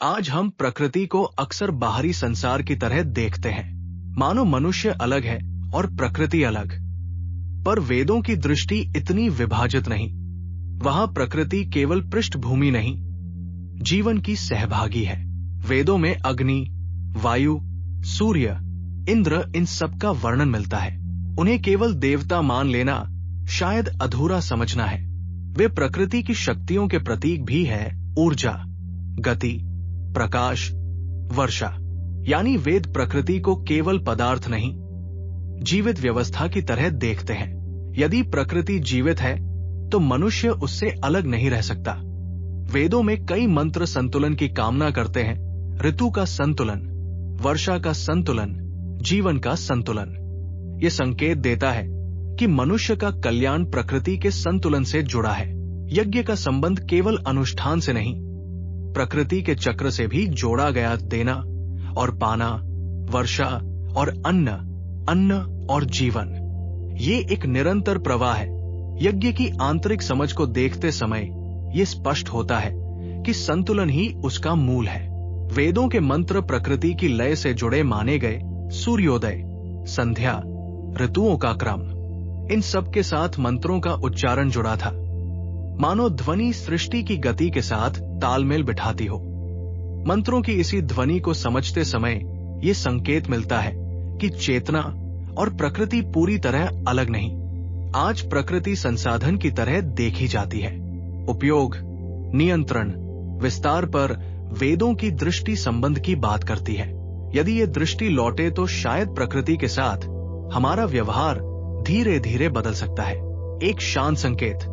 आज हम प्रकृति को अक्सर बाहरी संसार की तरह देखते हैं, मानो मनुष्य अलग है और प्रकृति अलग। पर वेदों की दृष्टि इतनी विभाजित नहीं। वहां प्रकृति केवल पृष्ठभूमि नहीं, जीवन की सहभागी है। वेदों में अग्नि, वायु, सूर्य, इंद्र, इन सब का वर्णन मिलता है। उन्हें केवल देवता मान लेना शायद अधूरा समझना है। वे प्रकृति की शक्तियों के प्रतीक भी है। ऊर्जा, गति, प्रकाश, वर्षा। यानी वेद प्रकृति को केवल पदार्थ नहीं, जीवित व्यवस्था की तरह देखते हैं। यदि प्रकृति जीवित है तो मनुष्य उससे अलग नहीं रह सकता। वेदों में कई मंत्र संतुलन की कामना करते हैं। ऋतु का संतुलन, वर्षा का संतुलन, जीवन का संतुलन। यह संकेत देता है कि मनुष्य का कल्याण प्रकृति के संतुलन से जुड़ा है। यज्ञ का संबंध केवल अनुष्ठान से नहीं, प्रकृति के चक्र से भी जोड़ा गया। देना और पाना, वर्षा और अन्न, अन्न और जीवन, ये एक निरंतर प्रवाह है। यज्ञ की आंतरिक समझ को देखते समय ये स्पष्ट होता है कि संतुलन ही उसका मूल है। वेदों के मंत्र प्रकृति की लय से जुड़े माने गए। सूर्योदय, संध्या, ऋतुओं का क्रम, इन सब के साथ मंत्रों का उच्चारण जुड़ा था, मानो ध्वनि सृष्टि की गति के साथ तालमेल बिठाती हो। मंत्रों की इसी ध्वनि को समझते समय ये संकेत मिलता है कि चेतना और प्रकृति पूरी तरह अलग नहीं। आज प्रकृति संसाधन की तरह देखी जाती है। उपयोग, नियंत्रण, विस्तार पर वेदों की दृष्टि संबंध की बात करती है। यदि ये दृष्टि लौटे तो शायद प्रकृति के साथ हमारा व्यवहार धीरे धीरे बदल सकता है। एक शांत संकेत,